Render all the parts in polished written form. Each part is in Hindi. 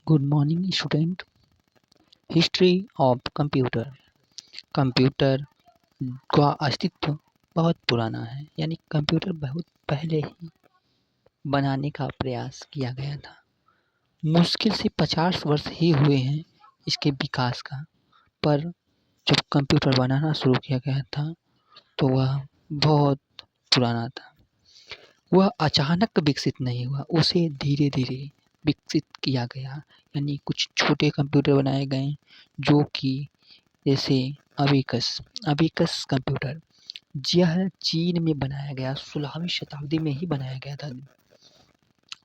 Good morning student. History of computer. Computer का अस्तित्व बहुत पुराना है, यानी कंप्यूटर बहुत पहले ही बनाने का प्रयास किया गया था। मुश्किल से 50 वर्ष ही हुए हैं इसके विकास का, पर जब कंप्यूटर बनाना शुरू किया गया था तो वह बहुत पुराना था। वह अचानक विकसित नहीं हुआ, उसे धीरे धीरे विकसित किया गया, यानी कुछ छोटे कंप्यूटर बनाए गए जो कि जैसे अबिकस कंप्यूटर। यह चीन में बनाया गया, 16वीं शताब्दी में ही बनाया गया था।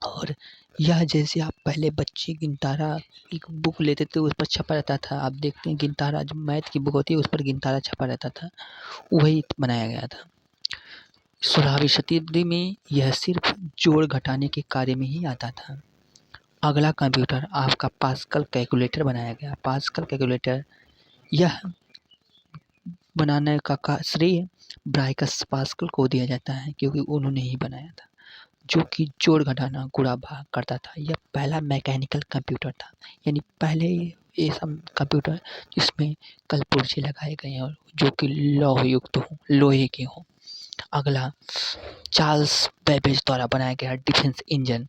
और यह जैसे आप पहले बच्चे गिनतारा एक बुक लेते थे, उस पर छपा रहता था, आप देखते हैं गिनतारा जो मैथ की बुक होती है उस पर गिनतारा छपा रहता था, वही बनाया गया था। 16वीं शताब्दी में यह सिर्फ जोड़ घटाने के कार्य में ही आता था। अगला कंप्यूटर आपका पास्कल कैलकुलेटर बनाया गया। पास्कल कैलकुलेटर यह बनाने का श्रेय ब्राइकस पास्कल को दिया जाता है, क्योंकि उन्होंने ही बनाया था, जो कि जोड़ घटाना गुणा भाग करता था। यह पहला मैकेनिकल कंप्यूटर था, यानी पहले ये सब कंप्यूटर जिसमें कलपुर्जे लगाए गए हैं और जो कि लौहयुक्त हो, लोहे के हों। अगला चार्ल्स बेबेज द्वारा बनाया गया डिफेंस इंजन।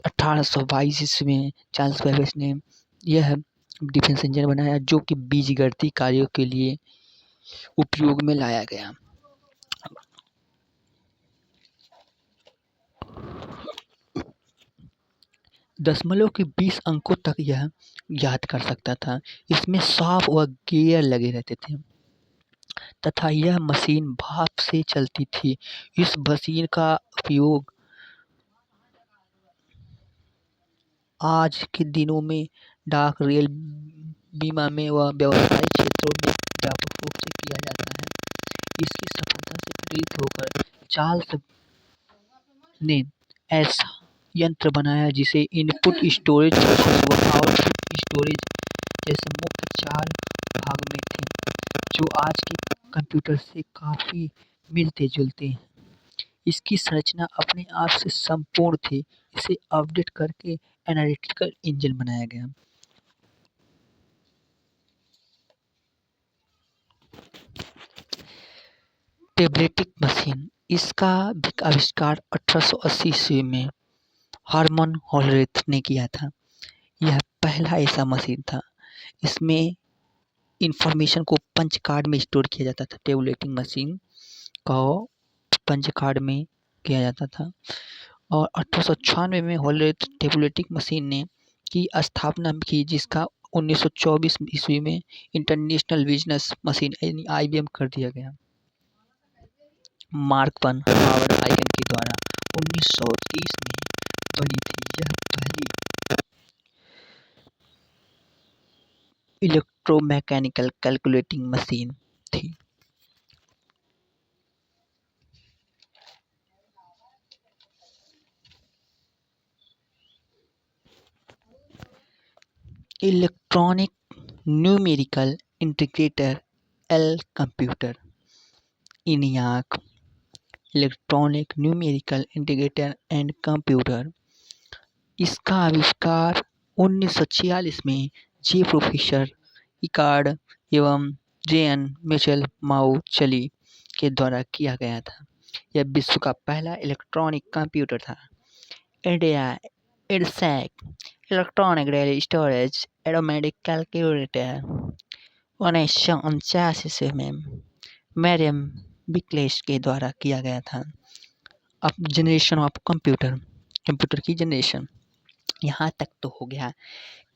1822 ईस्वी में चार्ल्स बेबेज ने यह डिफेंस इंजन बनाया, जो कि बीजगणितीय कार्यों के लिए उपयोग में लाया गया। दशमलव के 20 अंकों तक यह याद कर सकता था। इसमें शाफ्ट व गियर लगे रहते थे तथा यह मशीन भाप से चलती थी। इस मशीन का उपयोग आज के दिनों में डाक, रेल, बीमा में व व्यावसायिक क्षेत्रों में व्यापक रूप से किया जाता है। इसकी सफलता से प्रेरित होकर चार्ल्स ने ऐसा यंत्र बनाया जिसे इनपुट स्टोरेज प्रोसेस व आउटपुट स्टोरेज जैसे मुख्य 4 भाग में थे, जो आज के कंप्यूटर से काफ़ी मिलते जुलते हैं। इसकी संरचना अपने आप से संपूर्ण थी। इसे अपडेट करके एनालिटिकल इंजन बनाया गया। टेबलेटिक मशीन, इसका आविष्कार 1880 ईस्वी में हरमन होलरेथ ने किया था। यह पहला ऐसा मशीन था। इसमें इंफॉर्मेशन को पंच कार्ड में स्टोर किया जाता था। टेबलेटिंग मशीन को पंच कार्ड में किया जाता था। और 1896 में होलरेथ टेबलेटिक मशीन ने की स्थापना की, जिसका 1924 ईस्वी में इंटरनेशनल बिजनेस मशीन यानी IBM कर दिया गया। मार्क 1 हार्वर्ड आइगन के द्वारा 1930 में बनी थी। यह पहली इलेक्ट्रोमैकेनिकल कैलकुलेटिंग मशीन थी। Electronic numerical integrator L computer, इनियाक। Electronic numerical integrator and computer, इसका आविष्कार 1946 में जे प्रोफेसर इकार्ड एवं JN मिचेल माउचली के द्वारा किया गया था। यह विश्व का पहला इलेक्ट्रॉनिक कंप्यूटर था। India EDSAC electronic delay storage automatic calculator 1949 ईस्वी में मैरियम बिकलेश के द्वारा किया गया था। अब जनरेशन ऑफ कंप्यूटर की जनरेशन यहाँ तक तो हो गया।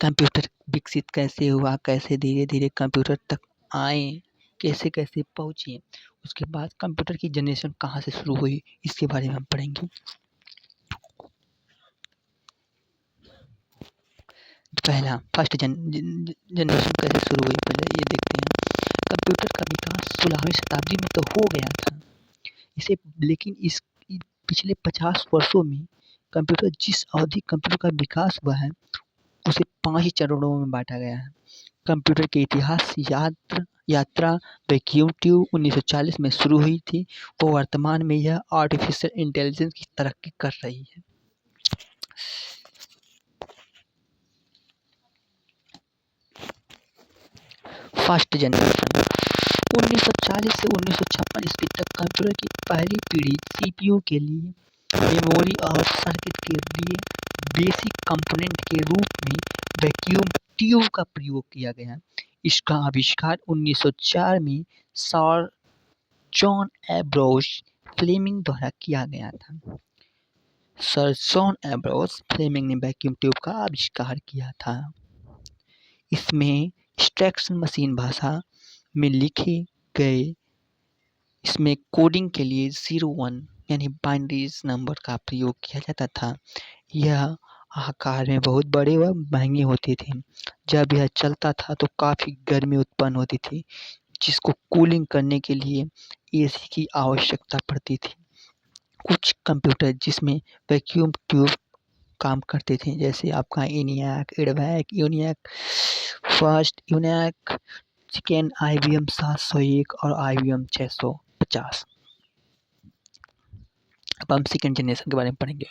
कंप्यूटर विकसित कैसे हुआ, कैसे धीरे धीरे कंप्यूटर तक आए, कैसे कैसे पहुँचे, उसके बाद कंप्यूटर की जनरेशन कहाँ से शुरू हुई, इसके बारे में हम पढ़ेंगे। पहला फर्स्ट जनरेशन कैसे शुरू हुई, पहले ये देखते हैं। कंप्यूटर का विकास 16वीं शताब्दी में तो हो गया था इसे, लेकिन इस पिछले 50 वर्षों में कंप्यूटर जिस अवधि कंप्यूटर का विकास हुआ है उसे 5 चरणों में बांटा गया है। कंप्यूटर के इतिहास यात्रा वैक्यूम ट्यूब 1940 में शुरू हुई थी। वो वर्तमान में यह आर्टिफिशियल इंटेलिजेंस की तरक्की कर रही है। फर्स्ट जनरेशन 1940 से 1956 ईस्वी तक कंप्यूटर की पहली पीढ़ी सीपीयू के लिए मेमोरी और सर्किट के लिए बेसिक कंपोनेंट के रूप में वैक्यूम ट्यूब का प्रयोग किया गया। इसका आविष्कार 1904 में सर जॉन एम्ब्रोस फ्लेमिंग द्वारा किया गया था। सर जॉन एम्ब्रोस फ्लेमिंग ने वैक्यूम ट्यूब का आविष्कार किया था। इसमें इंस्ट्रक्शन मशीन भाषा में लिखे गए इसमें कोडिंग के लिए 01 यानी बाइनरीज नंबर का प्रयोग किया जाता था। यह आकार में बहुत बड़े व महंगे होते थे। जब यह चलता था तो काफ़ी गर्मी उत्पन्न होती थी, जिसको कूलिंग करने के लिए एसी की आवश्यकता पड़ती थी। कुछ कंप्यूटर जिसमें वैक्यूम ट्यूब काम करते थे, जैसे आपका ENIAC, EDVAC, UNIVAC first, UNIVAC second, IBM 701 और IBM 650। अब हम सेकेंड जनरेशन के बारे में पढ़ेंगे।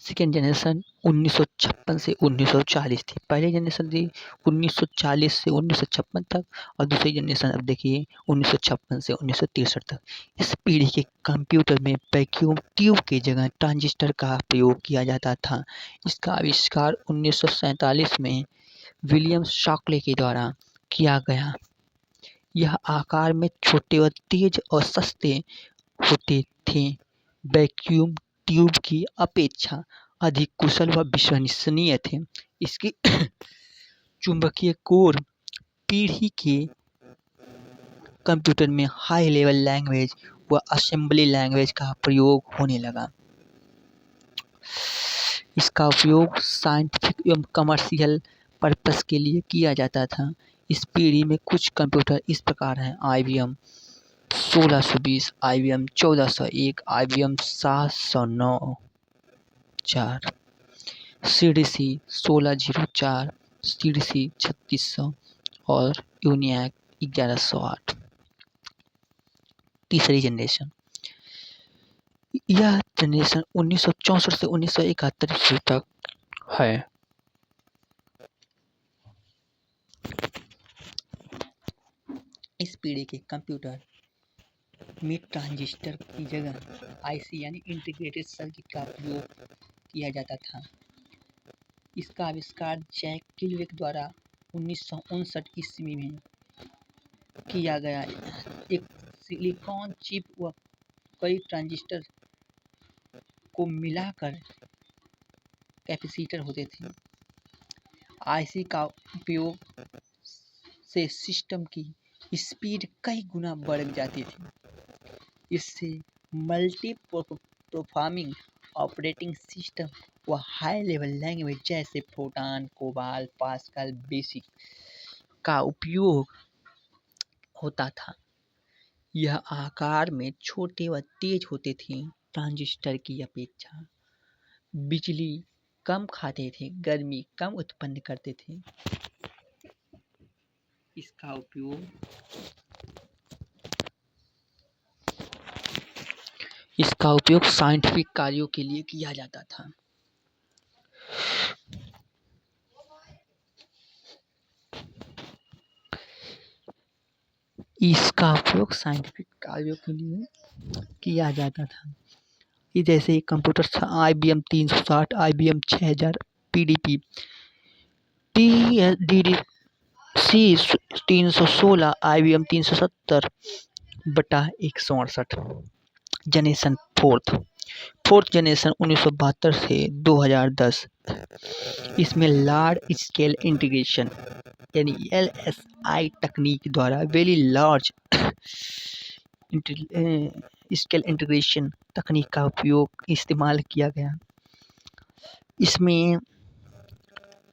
सेकेंड जनरेशन 1956 से 1940 थी। पहली जनरेशन थी 1940 से 1956 तक और दूसरी जनरेशन अब देखिए 1956 से 1963 तक। इस पीढ़ी के कंप्यूटर में वैक्यूम ट्यूब की जगह ट्रांजिस्टर का प्रयोग किया जाता था। इसका आविष्कार 1947 में विलियम शॉकले के द्वारा किया गया। यह आकार में छोटे और तेज और सस्ते होते थे। वैक्यूम ट्यूब की अपेक्षा अधिक कुशल व विश्वसनीय थे। इसकी चुंबकीय कोर पीढ़ी के कंप्यूटर में हाई लेवल लैंग्वेज व असेंबली लैंग्वेज का प्रयोग होने लगा। इसका उपयोग साइंटिफिक एवं कमर्शियल पर्पस के लिए किया जाता था। इस पीढ़ी में कुछ कंप्यूटर इस प्रकार हैं: IBM 1620, IBM 1401, IBM 709 4, CDC 1604, CDC 3600 और यूनियाक 1108। तीसरी जनरेशन, यह जनरेशन 1964 से 1971 तक है। इस पीढ़ी के कंप्यूटर में ट्रांजिस्टर की जगह आईसी यानी इंटीग्रेटेड सर्किट का प्रयोग किया जाता था। इसका आविष्कार जैक किलवेक द्वारा 1959 ईस्वी में किया गया। एक सिलिकॉन चिप व कई ट्रांजिस्टर को मिलाकर कैपेसिटर होते थे। आईसी का उपयोग से सिस्टम की स्पीड कई गुना बढ़ जाती थी। इससे मल्टी प्रोग्रामिंग ऑपरेटिंग सिस्टम व हाई लेवल लैंग्वेज जैसे फोटान, कोबाल, पास्कल, बेसिक का उपयोग होता था। यह आकार में छोटे व तेज होते थे। ट्रांजिस्टर की अपेक्षा बिजली कम खाते थे, गर्मी कम उत्पन्न करते थे। इसका उपयोग साइंटिफिक कार्यों के लिए किया जाता था। इसका उपयोग साइंटिफिक कार्यों के लिए किया जाता था। ये जैसे कंप्यूटर था IBM 360, IBM 6000, PDP, DDC 316, IBM 370/168। Generation fourth generation 1972 से 2010। इसमें लार्ज स्केल इंटीग्रेशन यानी LSI तकनीक द्वारा वेरी लार्ज स्केल इंटीग्रेशन तकनीक का उपयोग इस्तेमाल किया गया। इसमें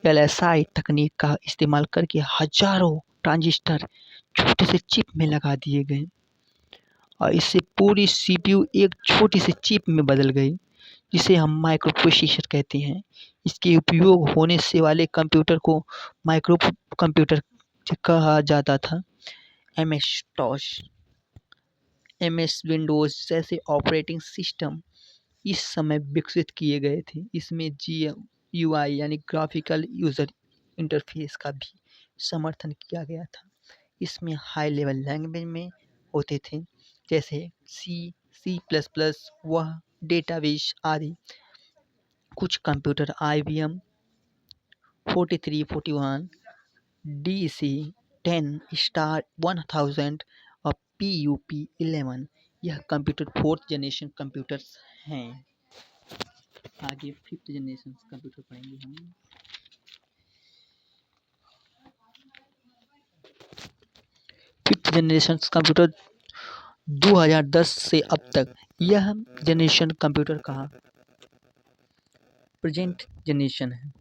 LSI तकनीक का इस्तेमाल करके हजारों ट्रांजिस्टर छोटे से चिप में लगा दिए गए और इससे पूरी CPU एक छोटी सी चिप में बदल गई, जिसे हम माइक्रो प्रोसेसर कहते हैं। इसके उपयोग होने से वाले कंप्यूटर को माइक्रो कंप्यूटर कहा जाता था। MS विंडोज जैसे ऑपरेटिंग सिस्टम इस समय विकसित किए गए थे। इसमें GUI यानी ग्राफिकल यूजर इंटरफेस का भी समर्थन किया गया था। इसमें हाई लेवल लैंग्वेज में होते थे, जैसे C++, वह डेटाबेस आदि। कुछ कंप्यूटर IBM 4341, DC-10 स्टार 1000 और PUP-11 यह कंप्यूटर 4th जनरेशन कंप्यूटर्स हैं। आगे 5th जनरेशन कंप्यूटर पढ़ेंगे हम। 5th जनरेशन कंप्यूटर 2010 से अब तक यह जनरेशन कंप्यूटर का प्रेजेंट जनरेशन है।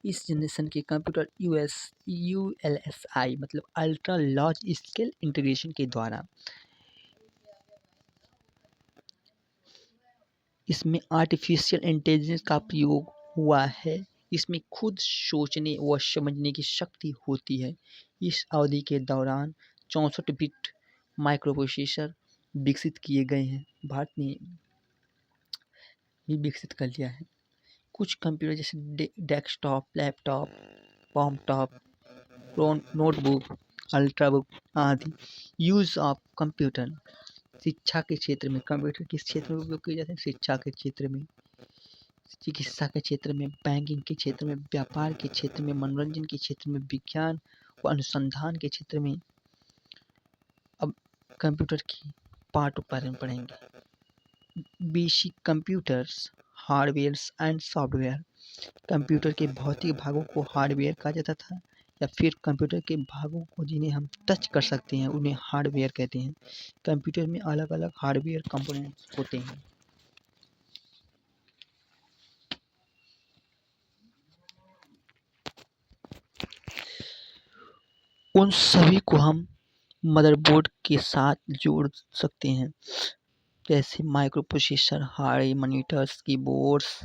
इस जनरेशन के कंप्यूटर ULSI मतलब अल्ट्रा लार्ज स्केल इंटीग्रेशन के द्वारा इसमें आर्टिफिशियल इंटेलिजेंस का प्रयोग हुआ है। इसमें खुद सोचने व समझने की शक्ति होती है। इस अवधि के दौरान 64 बिट माइक्रोप्रोसेसर विकसित किए गए हैं। भारत ने भी विकसित कर लिया है। कुछ कंप्यूटर जैसे डेस्कटॉप, लैपटॉप, कॉम्पटॉप, नोटबुक, अल्ट्राबुक आदि। यूज ऑफ कंप्यूटर शिक्षा के क्षेत्र में कंप्यूटर किस क्षेत्र में उपयोग किए जाते हैं? शिक्षा के क्षेत्र में, चिकित्सा के क्षेत्र में, बैंकिंग के क्षेत्र में, व्यापार के क्षेत्र में, मनोरंजन के क्षेत्र में, विज्ञान व अनुसंधान के क्षेत्र में। अब कंप्यूटर की पार्ट बारे में पढ़ेंगे। Basic computers, hardware and software. Computer के भौतिक भागों को हार्डवेयर कहा जाता था, या फिर कंप्यूटर के भागों को जिन्हें हम टच कर सकते हैं उन्हें हार्डवेयर कहते हैं। कंप्यूटर में अलग अलग हार्डवेयर कंपोनेंट्स होते हैं। उन सभी को हम मदरबोर्ड के साथ जोड़ सकते हैं, जैसे micro processor, hard monitors, keyboards,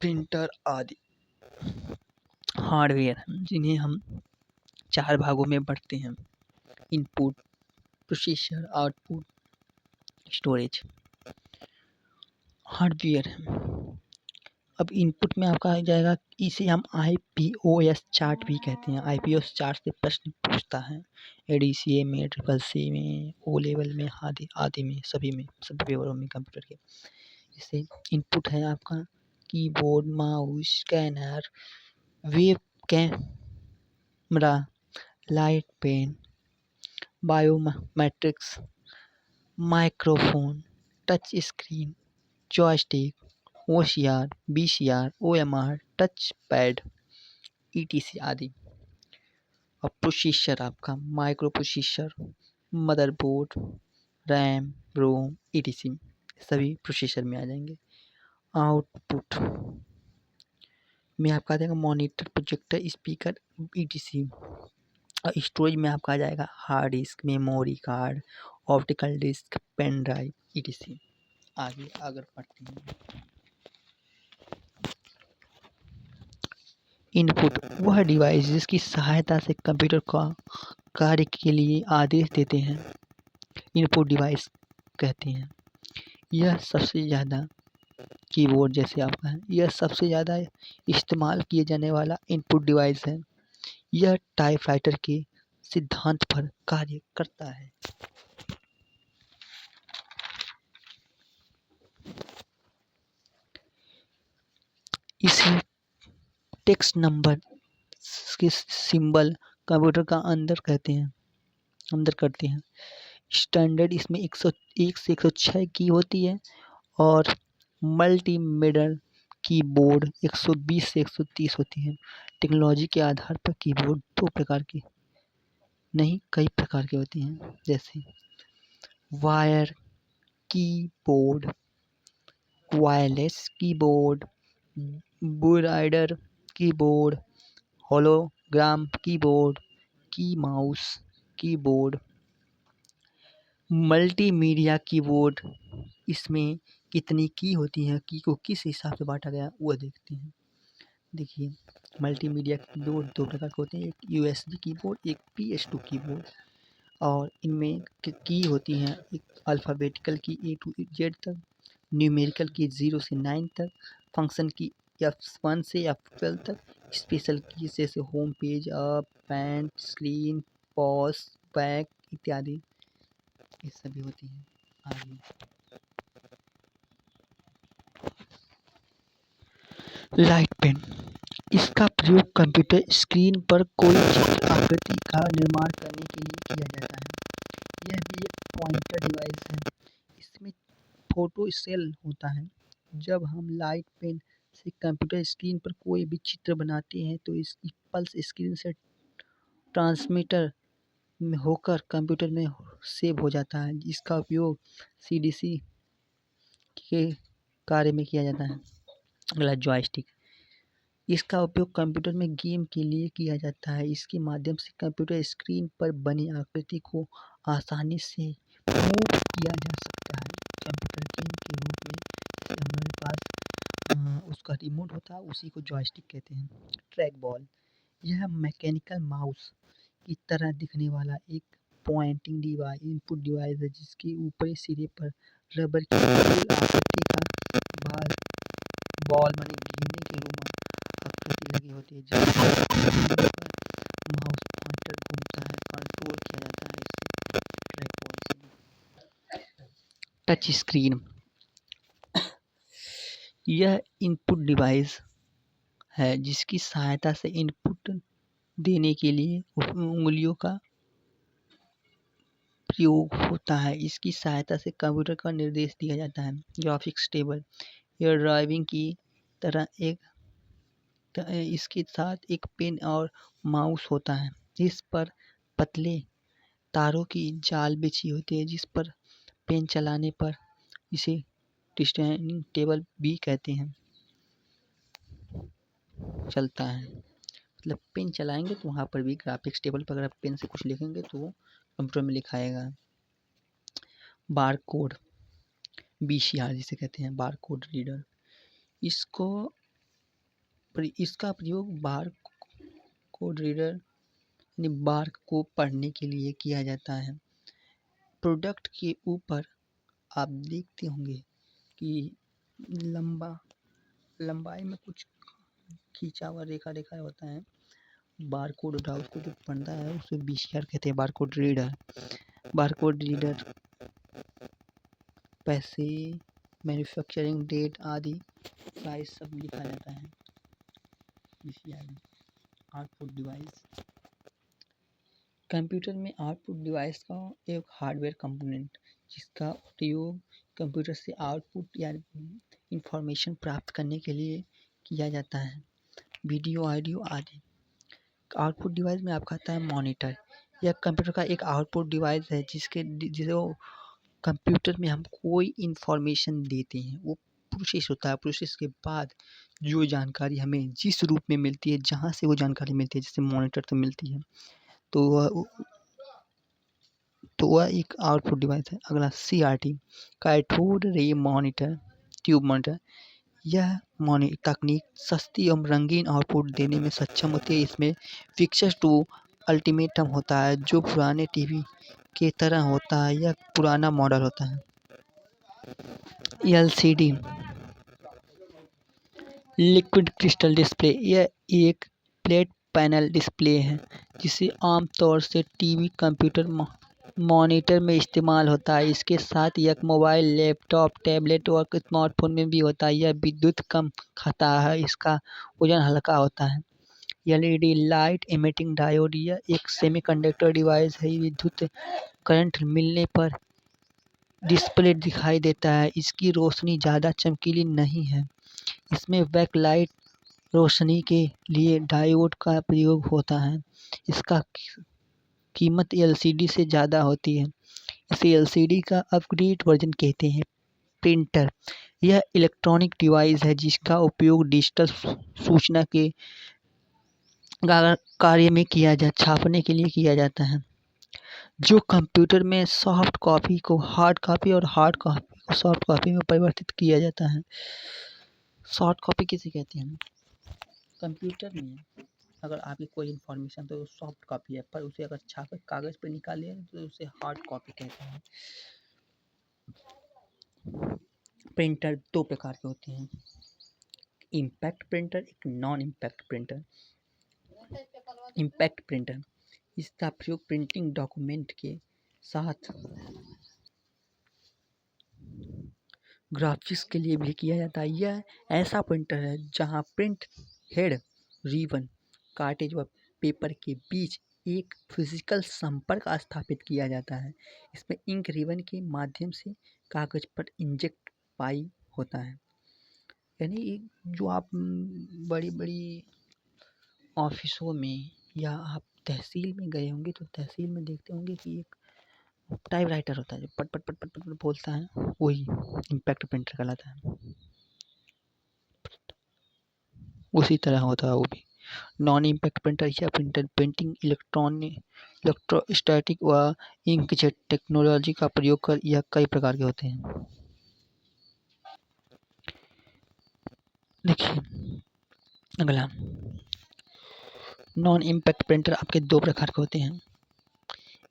printer आदि हार्डवेयर जिन्हें हम 4 भागों में बांटते हैं: input, processor, output, storage. Hardware अब इनपुट में आपका आ जाएगा, इसे हम IPOS चार्ट भी कहते हैं। IPOS चार्ट से प्रश्न पूछता है ADCA में, CCC में, O लेवल में, आदि में, सभी पेपरों में कंप्यूटर के। जैसे इनपुट है आपका keyboard, mouse, scanner, web camera, light pen, biometrics, microphone, touch screen, joystick, OCR, VCR, OMR, touch pad, ETC आदि। और प्रोसेसर आपका microprocessor, motherboard, RAM, ROM, ETC सभी प्रोसेसर में आ जाएंगे। आउटपुट में आपका आ जाएगा मॉनिटर, प्रोजेक्टर, स्पीकर, ETC। और स्टोरेज में आपका आ जाएगा hard disk, memory card, optical disk, pen drive, ETC। आगे अगर पढ़ते हैं, इनपुट वह डिवाइस जिसकी सहायता से कंप्यूटर का कार्य के लिए आदेश देते हैं, इनपुट डिवाइस कहते हैं। यह सबसे ज़्यादा कीबोर्ड जैसे आपका है, यह सबसे ज़्यादा इस्तेमाल किए जाने वाला इनपुट डिवाइस है। यह टाइपराइटर के सिद्धांत पर कार्य करता है। इसे टेक्स्ट नंबर के सिंबल कंप्यूटर का अंदर करते हैं। स्टैंडर्ड इसमें 101 से 106 की होती है, और मल्टीमीडिया कीबोर्ड 120 से 130 होती है। टेक्नोलॉजी के आधार पर कीबोर्ड 2 प्रकार की नहीं, कई प्रकार के होती हैं, जैसे wire keyboard, wireless keyboard, bridal keyboard, hologram keyboard, की माउस कीबोर्ड, मल्टीमीडिया कीबोर्ड। इसमें कितनी की होती हैं, की को किस हिसाब से बांटा गया वह देखते हैं। देखिए मल्टीमीडिया दो प्रकार के होते हैं, एक USB कीबोर्ड, एक PS2 कीबोर्ड। और इनमें की होती हैं एक अल्फ़ाबेटिकल की A to Z तक, न्यूमेरिकल की 0 से 9 तक, फंक्शन की F1 से F12 तक, स्पेशल की जैसे home page, up, pant, screen, pause, back इत्यादि ये सभी होती हैं। आगे लाइट पेन, इसका प्रयोग कंप्यूटर स्क्रीन पर कोई चित्र आकृति का निर्माण करने के लिए किया जाता है। यह भी एक पॉइंटर डिवाइस है। इसमें फोटो सेल होता है। जब हम लाइट पेन से कंप्यूटर स्क्रीन पर कोई भी चित्र बनाते हैं तो इसकी पल्स स्क्रीन से ट्रांसमीटर में होकर कंप्यूटर में सेव हो जाता है। इसका उपयोग सीडीसी के कार्य में किया जाता है। अगला जॉयस्टिक, इसका उपयोग कंप्यूटर में गेम के लिए किया जाता है। इसके माध्यम से कंप्यूटर स्क्रीन पर बनी आकृति को आसानी से मूव किया जा सकता है। कंप्यूटर गेम के रूप में हमारे पास उसका रिमोट होता है, उसी को जॉयस्टिक कहते हैं। ट्रैक बॉल, यह मैकेनिकल माउस की तरह दिखने वाला एक पॉइंटिंग डिवाइस इनपुट डिवाइस है जिसके ऊपरी सिरे पर रबर की आकृति का बॉल माने घूमने के रूप आकृति लगी होती है जिससे माउस पॉइंटर घूमता है, कंट्रोल किया जाता है इससे ट्रैक बॉल से। टच स्क्रीन, यह इनपुट डिवाइस है जिसकी सहायता से इनपुट देने के लिए उंगलियों का प्रयोग होता है। इसकी सहायता से कंप्यूटर का निर्देश दिया जाता है। ग्राफिक्स टेबल, यह ड्राइविंग की तरह इसके साथ एक पेन और माउस होता है। इस पर पतले तारों की जाल बिछी होती है जिस पर पेन चलाने पर इसे डिस्टेंसिंग टेबल भी कहते हैं, चलता है। मतलब पेन चलाएंगे तो वहाँ पर भी ग्राफिक्स टेबल पर अगर आप पेन से कुछ लिखेंगे तो वो कंप्यूटर में लिखाएगा। बार कोड, BCR जिसे कहते हैं, बार कोड रीडर, इसका प्रयोग बार कोड रीडर यानी बार को पढ़ने के लिए किया जाता है। प्रोडक्ट के ऊपर आप देखते होंगे कि लंबाई में कुछ खींचा हुआ रेखा होता है। बार कोड उठा उसको जो पढ़ता है उसे BCR कहते हैं, bar code reader. Bar code reader पैसे, मैन्युफैक्चरिंग डेट आदि प्राइस सब लिखा जाता है BCR में। आउटपुट डिवाइस, कंप्यूटर में आउटपुट डिवाइस का एक हार्डवेयर कंपोनेंट जिसका उपयोग कंप्यूटर से आउटपुट या इंफॉर्मेशन प्राप्त करने के लिए किया जाता है। वीडियो, ऑडियो आदि। आउटपुट डिवाइस में आपका आता है मॉनिटर। यह कंप्यूटर का एक आउटपुट डिवाइस है जिसे कंप्यूटर में हम कोई इंफॉर्मेशन देते हैं, वो प्रोसेस होता है। प्रोसेस के बाद जो जानकारी हमें जिस रूप में मिलती है, जहाँ से वो जानकारी मिलती है, जैसे मॉनिटर से मिलती है, तो वह एक आउटपुट डिवाइस है। अगला CRT, cathode ray monitor tube monitor, यह तकनीक सस्ती एवं रंगीन आउटपुट देने में सक्षम होती है। इसमें फिक्सर टू अल्टीमेटम होता है जो पुराने टीवी के तरह होता है। यह पुराना मॉडल होता है। LCD, लिक्विड क्रिस्टल डिस्प्ले, यह एक फ्लैट पैनल डिस्प्ले है जिसे आमतौर से टीवी, कंप्यूटर, मॉनिटर में इस्तेमाल होता है। इसके साथ यह मोबाइल, लैपटॉप, टैबलेट और स्मार्टफोन में भी होता है। यह विद्युत कम खाता है, इसका वजन हल्का होता है। LED, लाइट इमिटिंग डायोड, यह एक सेमीकंडक्टर डिवाइस है। विद्युत करंट मिलने पर डिस्प्ले दिखाई देता है। इसकी रोशनी ज़्यादा चमकीली नहीं है। इसमें बैकलाइट रोशनी के लिए डायोड का प्रयोग होता है। इसका कीमत LCD से ज़्यादा होती है। इसे LCD का अपग्रेड वर्जन कहते हैं। प्रिंटर, यह इलेक्ट्रॉनिक डिवाइस है जिसका उपयोग डिजिटल सूचना के कार्य में छापने के लिए किया जाता है। जो कंप्यूटर में सॉफ्ट कॉपी को हार्ड कॉपी और हार्ड कॉपी को सॉफ्ट कॉपी में परिवर्तित किया जाता है। सॉफ्ट कॉपी किसे कहते हैं? कंप्यूटर में अगर आपकी कोई इन्फॉर्मेशन तो सॉफ्ट कॉपी है, पर उसे अगर छापकर कागज़ पर निकाले तो उसे हार्ड कॉपी कहते हैं। प्रिंटर दो प्रकार के होते हैं, इम्पैक्ट प्रिंटर, एक non impact printer. Impact printer, इसका प्रयोग प्रिंटिंग डॉक्यूमेंट के साथ ग्राफिक्स के लिए भी किया जाता है। यह ऐसा प्रिंटर है जहां प्रिंट हेड, रिबन, कार्टेज व पेपर के बीच एक फिजिकल संपर्क स्थापित किया जाता है। इसमें इंक रिबन के माध्यम से कागज पर इंजेक्ट पाई होता है। यानी जो आप बड़ी बड़ी ऑफिसों में या आप तहसील में गए होंगे तो तहसील में देखते होंगे कि एक टाइपराइटर होता है जो पट पट पट पट पट बोलता है, वही इम्पैक्ट प्रिंटर कहलाता है। उसी तरह होता है वो भी। नॉन इम्पैक्ट प्रिंटर या प्रिंटर प्रिंटिंग इलेक्ट्रोस्टैटिक व इंकजेट टेक्नोलॉजी का प्रयोग कर यह कई प्रकार के होते हैं। देखिए अगला, नॉन इम्पैक्ट प्रिंटर आपके दो प्रकार के होते हैं।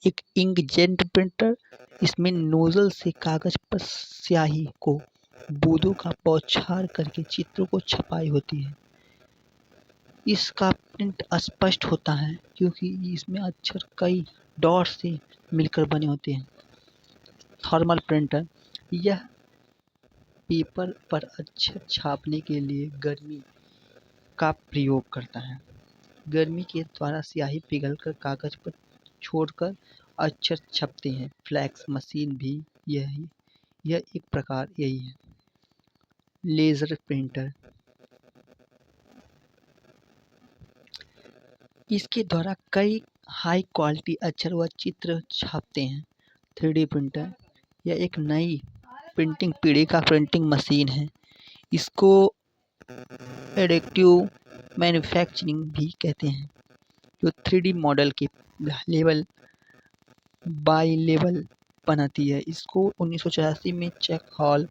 एक इंकजेट प्रिंटर, इसमें नोजल से कागज पर स्याही को बूंदों का बौछार करके चित्रों को छपाई होती है। इसका प्रिंट स्पष्ट होता है क्योंकि इसमें अक्षर कई डॉट से मिलकर बने होते हैं। थर्मल प्रिंटर, यह पेपर पर अक्षर छापने के लिए गर्मी का प्रयोग करता है। गर्मी के द्वारा स्याही पिघलकर कागज पर छोड़कर अक्षर छपते हैं। फ्लैक्स मशीन भी यह एक प्रकार यही है। लेजर प्रिंटर, इसके द्वारा कई हाई क्वालिटी अक्षर व चित्र छापते हैं। 3D प्रिंटर, यह एक नई प्रिंटिंग पीढ़ी का प्रिंटिंग मशीन है। इसको एडिटिव मैन्युफैक्चरिंग भी कहते हैं, जो 3D मॉडल के लेवल बाय लेवल बनाती है। इसको 1984 में चैक हॉल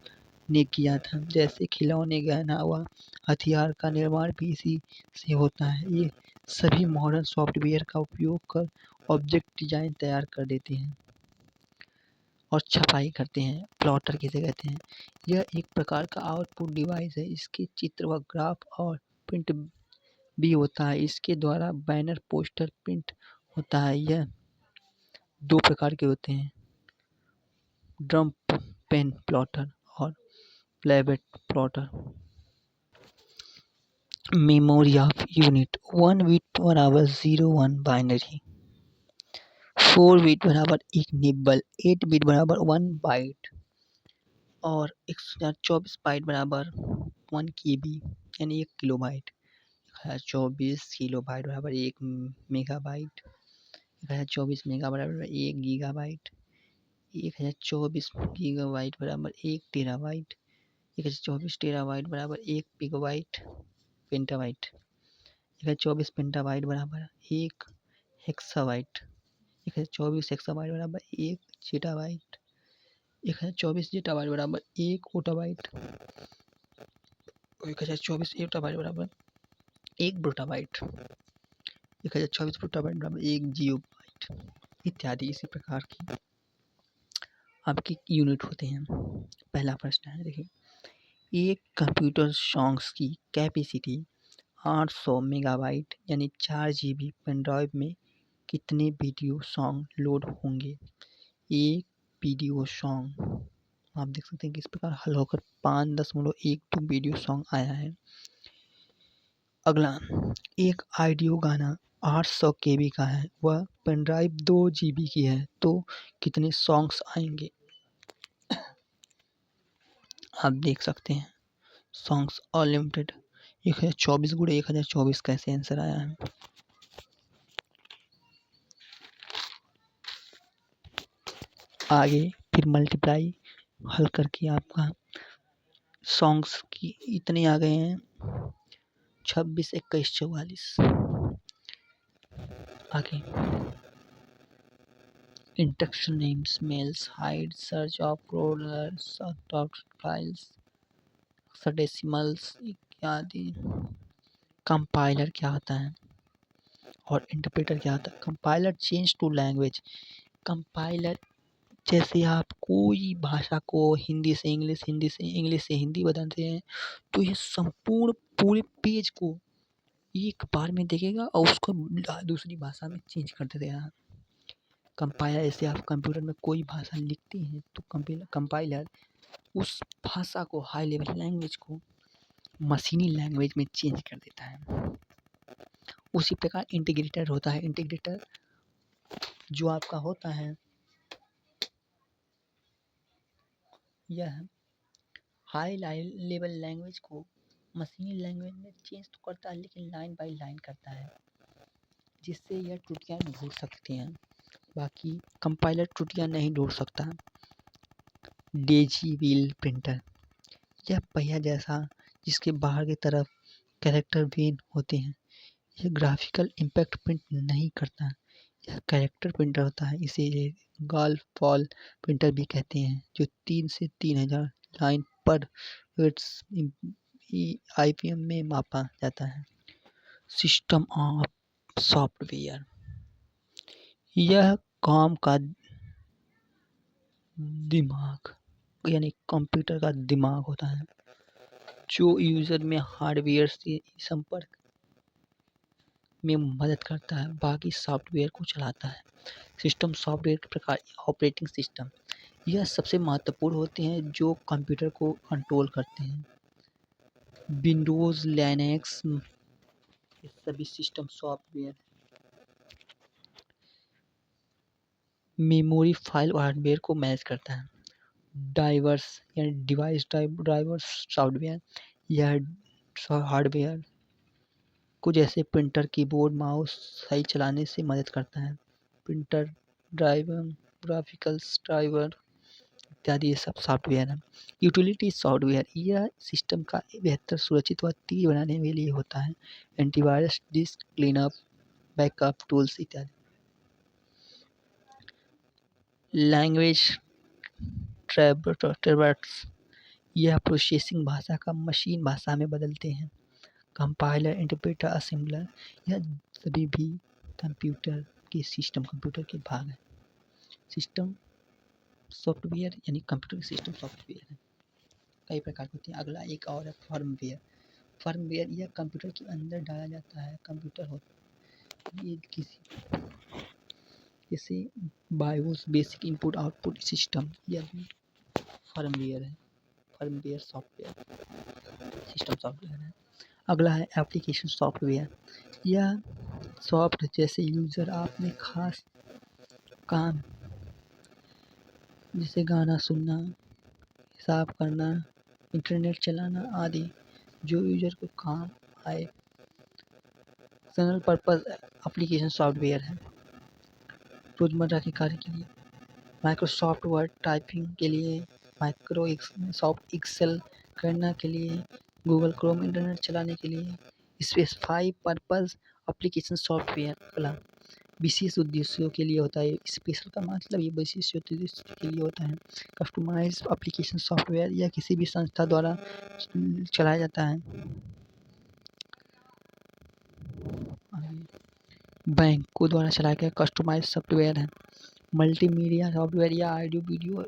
ने किया था। जैसे खिलौने, गहना व हथियार का निर्माण भी इसी से होता है। ये सभी मॉडर्न सॉफ्टवेयर का उपयोग कर ऑब्जेक्ट डिजाइन तैयार कर देते हैं और छपाई करते हैं। प्लॉटर किसे कहते हैं? यह एक प्रकार का आउटपुट डिवाइस है। इसके चित्र व ग्राफ और प्रिंट भी होता है। इसके द्वारा बैनर, पोस्टर प्रिंट होता है। यह दो प्रकार के होते हैं, ड्रम पेन प्लॉटर और flatbed plotter. Memory of unit, 1 bit बराबर 01 बाइनरी, 4 बिट बराबर एक निब्बल, 8 बिट बराबर 1 बाइट और 1024 बाइट बराबर 1 KB यानी 1 किलोबाइट। 1024 किलोबाइट बराबर 1 मेगाबाइट। 1024 मेगा बराबर 1 गीगाबाइट। 1024 गीगाबाइट बराबर 1 टेराबाइट। 1024 टेराबाइट बराबर 1 पिकोबाइट पेंटाबाइट। 1024 पेंटाबाइट बराबर 1 हेक्साबाइट। 1024 हेक्साबाइट बराबर 1 जेटाबाइट। 1024 जेटाबाइट बराबर 1 ओटाबाइट। 1024 ओटाबाइट बराबर 1 ब्रोटाबाइट। 1024 ब्रोटाबाइट बराबर 1 जियोबाइट इत्यादि। इसी प्रकार की आपकी यूनिट होते हैं। पहला प्रश्न है, देखिए, एक कंप्यूटर सॉन्ग्स की कैपेसिटी 800 मेगाबाइट यानी 4 GB पेन ड्राइव में कितने वीडियो सॉन्ग लोड होंगे? एक वीडियो सॉन्ग आप देख सकते हैं कि इस प्रकार हल होकर 5.12 वीडियो सॉन्ग आया है। अगला, एक ऑडियो गाना 800 KB का है, वह पेन ड्राइव 2 GB की है, तो कितने सॉन्ग्स आएंगे? आप देख सकते हैं सॉन्ग्स अनलिमिटेड 1024 गुणे 1024 कैसे आंसर आया है। आगे फिर मल्टीप्लाई हल करके आपका सॉन्ग्स की इतने आ गए हैं 26, 21, 44। आगे instruction names, mails, hide, search of roller, sort of files, hexadecimals इत्यादि। कंपाइलर क्या होता है और इंटरप्रेटर क्या होता है? Compiler change to language, compiler जैसे आप कोई भाषा को हिंदी से इंग्लिश, हिंदी से इंग्लिश से हिंदी बदलते हैं, तो ये संपूर्ण पूरे पेज को एक बार में देखेगा और उसको दूसरी भाषा में चेंज कर देगा। कंपाइलर, जैसे आप कंप्यूटर में कोई भाषा लिखते हैं तो कंपाइलर उस भाषा को, हाई लेवल लैंग्वेज को मशीनी लैंग्वेज में चेंज कर देता है। उसी प्रकार इंटीग्रेटर होता है। इंटीग्रेटर जो आपका होता है, यह हाई लेवल लैंग्वेज को मशीनी लैंग्वेज में चेंज तो करता है, लेकिन लाइन बाय लाइन करता है, जिससे यह त्रुटियां ढूंढ सकते हैं। बाकी कंपाइलर त्रुटियां नहीं ढूंढ सकता। डेजी व्हील प्रिंटर, यह पहिया जैसा जिसके बाहर की तरफ कैरेक्टर वेन होते हैं, यह ग्राफिकल इम्पैक्ट प्रिंट नहीं करता। यह कैरेक्टर प्रिंटर होता है। इसे गॉल्फ बॉल प्रिंटर भी कहते हैं, जो 3 से 3000 लाइन पर IPM में मापा जाता है। सिस्टम ऑफ सॉफ्टवेयर, यह काम का दिमाग यानी कंप्यूटर का दिमाग होता है, जो यूजर में हार्डवेयर से संपर्क में मदद करता है, बाकी सॉफ्टवेयर को चलाता है। सिस्टम सॉफ्टवेयर के प्रकार, ऑपरेटिंग सिस्टम, यह सबसे महत्वपूर्ण होते हैं जो कंप्यूटर को कंट्रोल करते हैं। विंडोज, लिनक्स, ये सभी सिस्टम सॉफ्टवेयर। मेमोरी, फाइल और हार्डवेयर को मैनेज करता है। ड्राइवर्स यानी डिवाइस ड्राइवर्स सॉफ्टवेयर, यह हार्डवेयर को जैसे प्रिंटर, कीबोर्ड, माउस सही चलाने से मदद करता है। प्रिंटर ड्राइवर, ग्राफिकल्स ड्राइवर इत्यादि, ये सब सॉफ्टवेयर है। यूटिलिटी सॉफ्टवेयर, यह सिस्टम का बेहतर, सुरक्षित व तेज बनाने के लिए होता है। Antivirus, disc cleanup, backup tools इत्यादि। लैंग्वेज ट्रैवर्स, यह प्रोसेसिंग भाषा का मशीन भाषा में बदलते हैं। कंपाइलर, इंटरप्रेटर, असेंबलर, यह सभी भी कंप्यूटर के भाग हैं। सिस्टम सॉफ्टवेयर यानी कंप्यूटर के सिस्टम सॉफ्टवेयर है, कई प्रकार के होते हैं। अगला एक और है फर्मवेयर। फर्मवेयर यह कंप्यूटर के अंदर डाला जाता है। कंप्यूटर होता ये किसी जैसे BIOS, basic input output system, यह भी फर्मवेयर है। फर्मवेयर सॉफ्टवेयर सिस्टम सॉफ्टवेयर है। अगला है एप्लीकेशन सॉफ्टवेयर। यह सॉफ्ट जैसे यूज़र अपने खास काम जैसे गाना सुनना, हिसाब करना, इंटरनेट चलाना आदि जो यूजर को काम आए, जनरल पर्पस एप्लीकेशन सॉफ्टवेयर है। रोजमर्रा के कार्य के लिए माइक्रोसॉफ्ट वर्ड टाइपिंग के लिए, माइक्रोसॉफ्ट एक्सेल करना के लिए, गूगल क्रोम इंटरनेट चलाने के लिए। स्पेसिफाई पर्पस एप्लीकेशन सॉफ्टवेयर अगला विशेष उद्देश्यों के लिए होता है। स्पेशल का मतलब ये विशेष उद्देश्य के लिए होता है। कस्टमाइज एप्लीकेशन सॉफ्टवेयर, यह किसी भी संस्था द्वारा चलाया जाता है। बैंकों द्वारा चलाया गया कस्टमाइज सॉफ्टवेयर है। मल्टीमीडिया सॉफ्टवेयर या ऑडियो वीडियो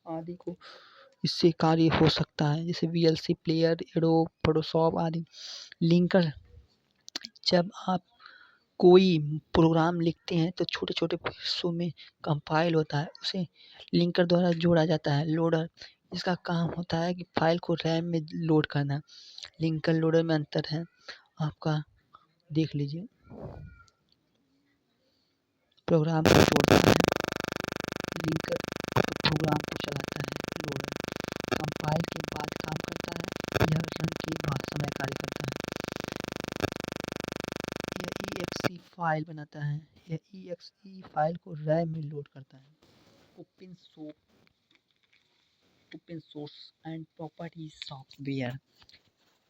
आदि को इससे कार्य हो सकता है, जैसे VLC प्लेयर, एडोब, फोटोशॉप आदि। लिंकर, जब आप कोई प्रोग्राम लिखते हैं तो छोटे छोटे हिस्सों में कंपाइल होता है, उसे लिंकर द्वारा जोड़ा जाता है। लोडर, इसका काम होता है कि फाइल को रैम में लोड करना। लिंकर लोडर में अंतर है आपका, देख लीजिए। प्रोग्राम को जोड़ता है, लिंकर प्रोग्राम को चलाता है। लोडर कंपाइल के बाद काम करता है, यह रन के बाद समय कार्य करता है। यह exe फाइल बनाता है, यह exe फाइल को रैम में लोड करता है। Open source and properties software,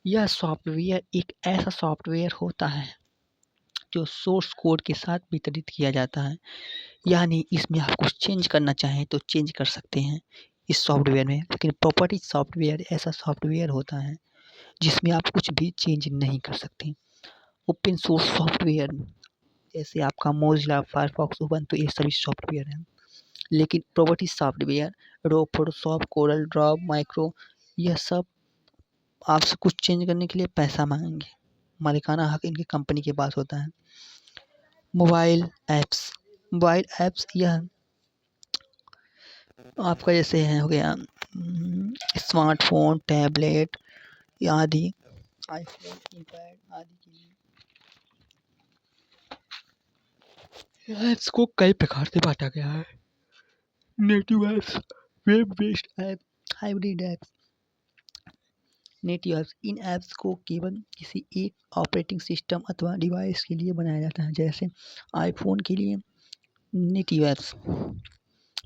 यह सॉफ्टवेयर एक ऐसा सॉफ्टवेयर होता है जो सोर्स कोड के साथ वितरित किया जाता है, यानी इसमें आप कुछ चेंज करना चाहें तो चेंज कर सकते हैं इस सॉफ्टवेयर में। लेकिन प्रॉपर्टीज सॉफ्टवेयर ऐसा सॉफ्टवेयर होता है जिसमें आप कुछ भी चेंज नहीं कर सकते। ओपन सोर्स सॉफ्टवेयर जैसे आपका मोजिला, फायरफॉक्स, उबंटू, ये सभी सॉफ्टवेयर हैं। लेकिन प्रॉपर्टी सॉफ्टवेयर, रो, फोटोशॉप, कोरल ड्रॉ, माइक्रो, यह सब आपसे कुछ चेंज करने के लिए पैसा मांगेंगे। मालिकाना हक इनकी कंपनी के पास होता है। मोबाइल ऐप्स यह आपका जैसे है हो गया स्मार्टफोन, टैबलेट आदि, आईफोन, आईपैड आदि के लिए ऐप्स को कई प्रकार से बांटा गया है। Native apps, web based app, hybrid apps. Native apps, इन ऐप्स को केवल किसी एक ऑपरेटिंग सिस्टम अथवा डिवाइस के लिए बनाया जाता है। जैसे आईफोन के लिए नेटिव ऐप्स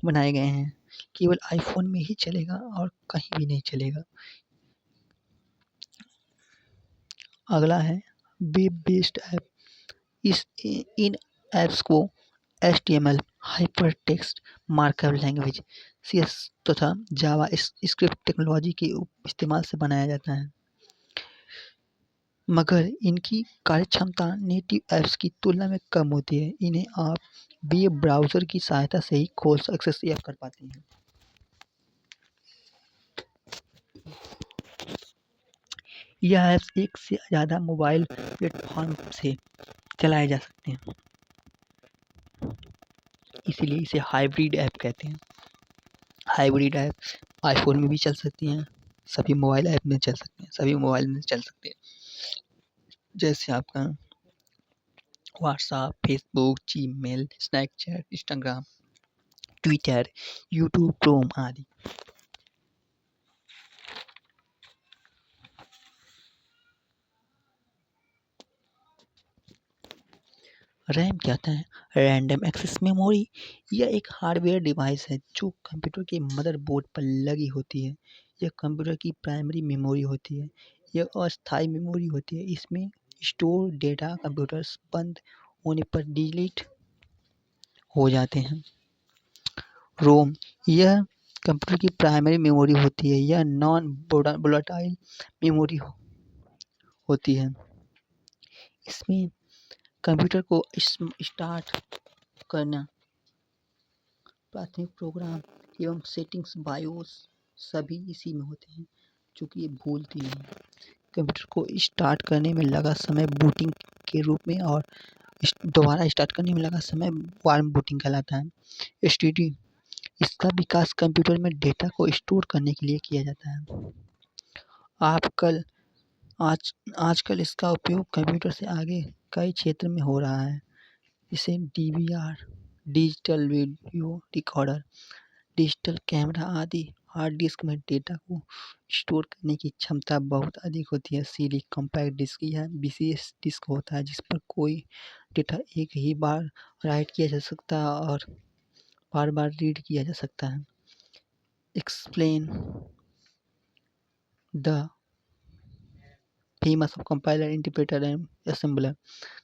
बनाए गए हैं, केवल आईफोन में ही चलेगा और कहीं भी नहीं चलेगा। अगला है वेब बेस्ड ऐप। इन ऐप्स को HTML, hypertext markup language, CS तथा जावा स्क्रिप्ट टेक्नोलॉजी के इस्तेमाल से बनाया जाता है, मगर इनकी कार्यक्षमता नेटिव ऐप्स की तुलना में कम होती है। इन्हें आप वेब ब्राउज़र की सहायता से ही खोल एक्सेस कर पाते हैं। यह ऐप्स एक से ज़्यादा मोबाइल प्लेटफॉर्म से चलाए जा सकते हैं, इसीलिए इसे हाइब्रिड ऐप कहते हैं। हाइब्रिड ऐप आईफोन में भी चल सकती हैं, सभी मोबाइल ऐप में चल सकते हैं, सभी मोबाइल में चल सकते हैं। जैसे आपका WhatsApp, Facebook, Gmail, Snapchat, Instagram, Twitter, YouTube, Chrome आदि। रैम क्या होता है? Random access memory. यह एक हार्डवेयर डिवाइस है जो कंप्यूटर के मदरबोर्ड पर लगी होती है। यह कंप्यूटर की प्राइमरी मेमोरी होती है। यह अस्थायी मेमोरी होती है। इसमें स्टोर डेटा कंप्यूटर्स बंद होने पर डिलीट हो जाते हैं। रोम, यह कंप्यूटर की प्राइमरी मेमोरी होती है। यह नॉन वोलेटाइल मेमोरी होती है। इसमें कंप्यूटर को स्टार्ट करना, प्राथमिक प्रोग्राम एवं सेटिंग्स, बायोस सभी इसी में होते हैं, चूँकि ये भूलती नहीं। कंप्यूटर को स्टार्ट करने में लगा समय बूटिंग के रूप में और दोबारा स्टार्ट करने में लगा समय वार्म बूटिंग कहलाता है। एसटीडी, इसका विकास कंप्यूटर में डेटा को स्टोर करने के लिए किया जाता है। आजकल इसका उपयोग कंप्यूटर से आगे कई क्षेत्र में हो रहा है। इसे DVR, digital video recorder, digital camera आदि हार्ड डिस्क में डेटा को स्टोर करने की क्षमता बहुत अधिक होती है। CD, कॉम्पैक्ट डिस्क यह विशेष डिस्क होता है जिस पर कोई डेटा एक ही बार राइट किया जा सकता है और बार बार रीड किया जा सकता है। Explain the famous of compiler, interpreter and assembler.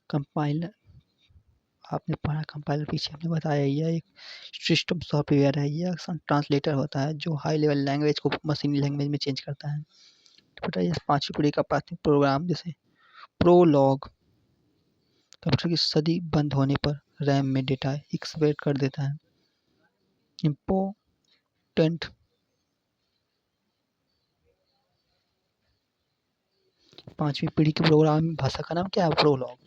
Compiler आपने पढ़ा, कंपाइलर पीछे हमने बताया, यह एक सिस्टम सॉफ्टवेयर है। यह ट्रांसलेटर होता है जो हाई लेवल लैंग्वेज को मशीनी लैंग्वेज में चेंज करता है। यह 5वीं पीढ़ी का प्राथमिक प्रोग्राम जैसे प्रोलॉग कंप्यूटर की सदी बंद होने पर रैम में डेटा एक्सपेक्ट कर देता है। इम्पोर्टेंट 5वीं पीढ़ी की प्रोग्राम भाषा का नाम क्या है? प्रोलॉग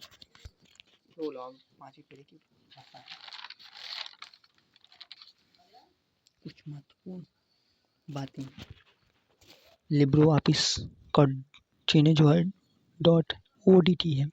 5वीं पीढ़ी की भाषा है। कुछ महत्वपूर्ण बातें, लिब्रो ऑफिस का चिन्ह जो है .odt है।